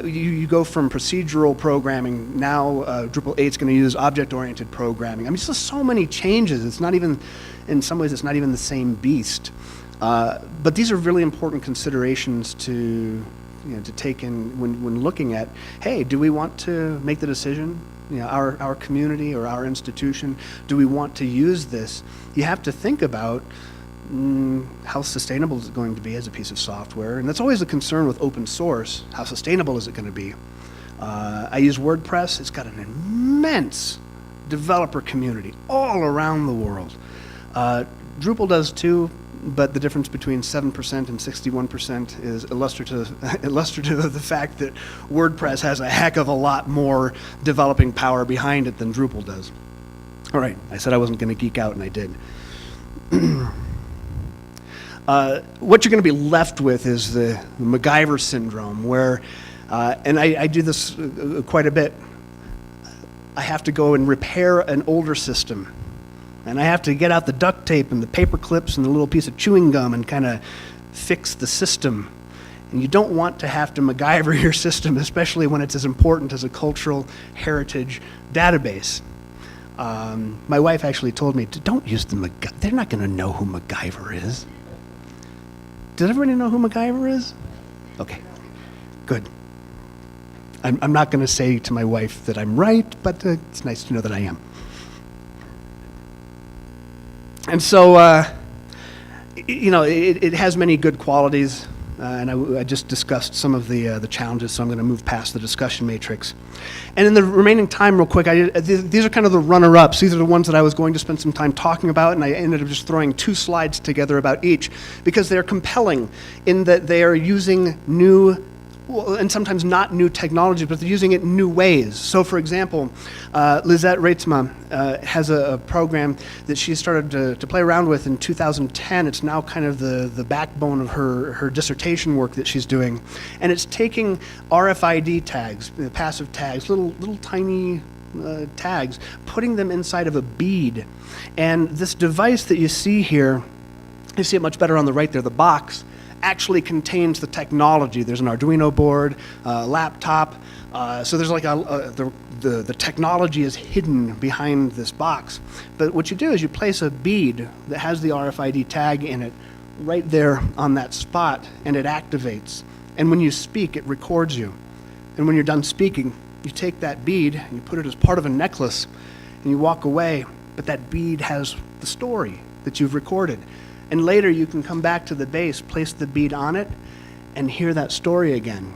You go from procedural programming, now Drupal 8 is going to use object-oriented programming. I mean, it's just so many changes. It's not even, in some ways, it's not even the same beast. But these are really important considerations to to take in when looking at, hey, do we want to make the decision? Our community or our institution, do we want to use this? You have to think about how sustainable is it going to be as a piece of software, and that's always a concern with open source. How sustainable is it going to be? I use WordPress. It's got an immense developer community all around the world. Drupal does too, but the difference between 7% and 61% is illustrative of the fact that WordPress has a heck of a lot more developing power behind it than Drupal does. All right, I said I wasn't going to geek out, and I did. What you're going to be left with is the Macgyver Syndrome, where, and I do this quite a bit, I have to go and repair an older system. And I have to get out the duct tape and the paper clips and the little piece of chewing gum and kind of fix the system. And you don't want to have to MacGyver your system, especially when it's as important as a cultural heritage database. My wife actually told me, don't use the MacGyver. They're not going to know who MacGyver is. Does everybody know who MacGyver is? Okay, good. I'm not going to say to my wife that I'm right, but it's nice to know that I am. And so, it has many good qualities, and I just discussed some of the challenges, so I'm going to move past the discussion matrix. And in the remaining time, real quick, these are kind of the runner-ups. These are the ones that I was going to spend some time talking about, and I ended up just throwing 2 slides together about each, because they're compelling in that they are using new, and sometimes not new technology, but they're using it in new ways. So, for example, Lisette Reitzma has a program that she started to play around with in 2010. It's now kind of the backbone of her dissertation work that she's doing. And it's taking RFID tags, passive tags, little tiny tags, putting them inside of a bead. And this device that you see here, you see it much better on the right there, the box, actually contains the technology. There's an Arduino board, laptop, so there's like the technology is hidden behind this box. But what you do is you place a bead that has the RFID tag in it right there on that spot, and it activates. And when you speak, it records you. And when you're done speaking, you take that bead and you put it as part of a necklace, and you walk away, but that bead has the story that you've recorded. And later you can come back to the base, place the bead on it, and hear that story again.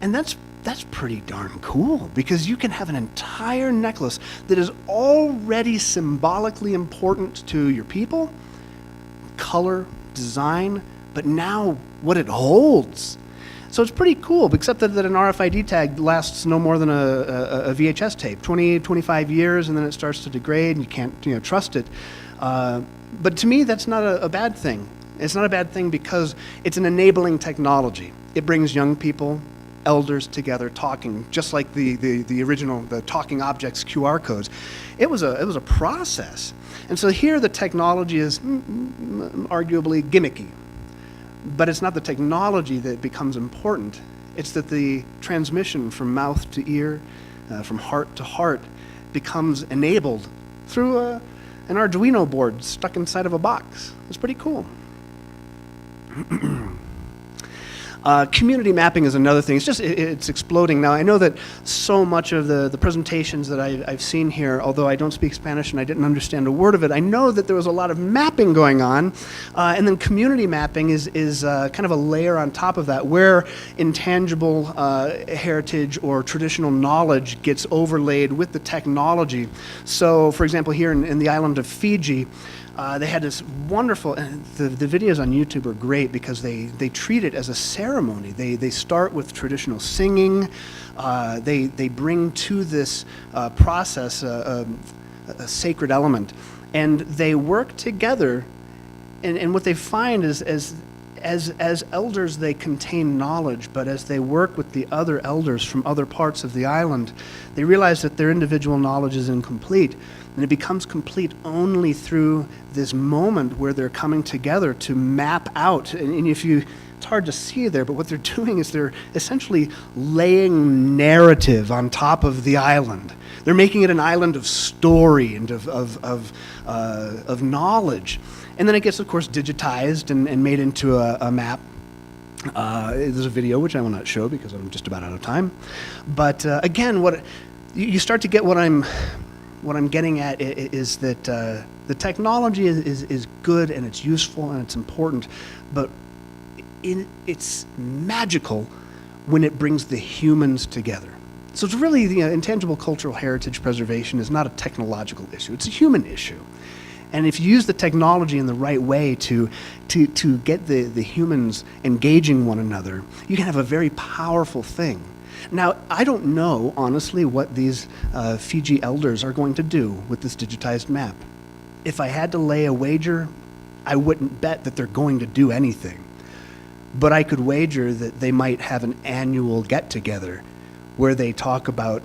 And that's pretty darn cool, because you can have an entire necklace that is already symbolically important to your people, color, design, but now what it holds. So it's pretty cool, except that an RFID tag lasts no more than a VHS tape, 20, 25 years, and then it starts to degrade and you can't trust it. But to me, that's not a bad thing. It's not a bad thing because it's an enabling technology. It brings young people, elders together talking, just like the original, the talking objects QR codes. It was a process. And so here the technology is arguably gimmicky. But it's not the technology that becomes important. It's that the transmission from mouth to ear, from heart to heart, becomes enabled through an Arduino board stuck inside of a box. It's pretty cool. Community mapping is another thing. It's exploding now. I know that so much of the presentations that I've seen here, although I don't speak Spanish and I didn't understand a word of it, I know that there was a lot of mapping going on. And then community mapping is kind of a layer on top of that, where intangible heritage or traditional knowledge gets overlaid with the technology. So, for example, here in the island of Fiji, they had this wonderful, and the videos on YouTube are great because they treat it as a ceremony. They start with traditional singing. They bring to this process a sacred element, and they work together. And what they find is as elders, they contain knowledge, but as they work with the other elders from other parts of the island, they realize that their individual knowledge is incomplete. And it becomes complete only through this moment where they're coming together to map out. And it's hard to see there, but what they're doing is they're essentially laying narrative on top of the island. They're making it an island of story and of knowledge. And then it gets, of course, digitized and made into a map. There's a video which I will not show because I'm just about out of time. But again, you start to get what I'm getting at is that the technology is good and it's useful and it's important, but it's magical when it brings the humans together. So it's really, intangible cultural heritage preservation is not a technological issue, it's a human issue. And if you use the technology in the right way to get the humans engaging one another, you can have a very powerful thing. Now, I don't know, honestly, what these Fiji elders are going to do with this digitized map. If I had to lay a wager, I wouldn't bet that they're going to do anything. But I could wager that they might have an annual get-together where they talk about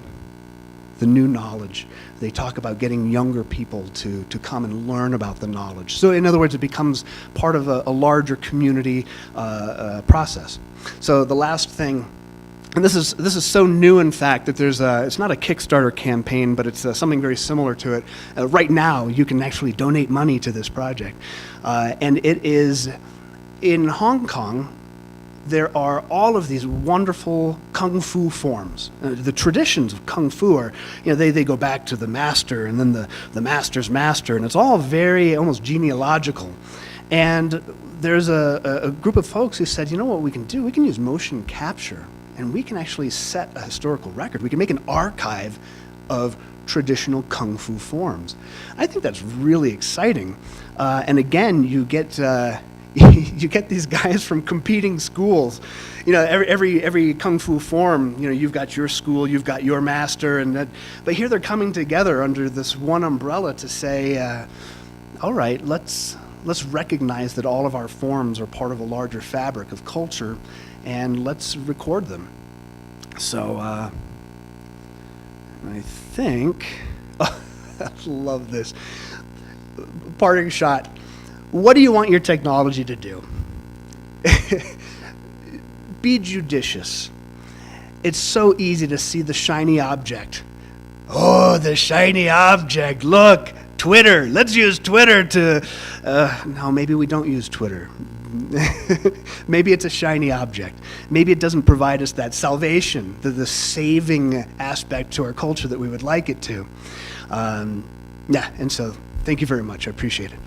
the new knowledge. They talk about getting younger people to come and learn about the knowledge. So in other words, it becomes part of a larger community process. So the last thing, and this is so new, in fact, that it's not a Kickstarter campaign, but it's something very similar to it. Right now, you can actually donate money to this project. And it is in Hong Kong. There are all of these wonderful kung fu forms. The traditions of kung fu are, they go back to the master and then the master's master, and it's all very almost genealogical. And there's a group of folks who said, what we can do? We can use motion capture, and we can actually set a historical record. We can make an archive of traditional kung fu forms. I think that's really exciting. And again, you get you get these guys from competing schools. Every kung fu form, you've got your school, you've got your master, but here they're coming together under this one umbrella to say, all right, let's recognize that all of our forms are part of a larger fabric of culture, and let's record them. So I think, I love this. Parting shot. What do you want your technology to do? Be judicious. It's so easy to see the shiny object. Oh, the shiny object. Look, Twitter. Let's use Twitter to... no, maybe we don't use Twitter. Maybe it's a shiny object. Maybe it doesn't provide us that salvation, the saving aspect to our culture that we would like it to. And so thank you very much. I appreciate it.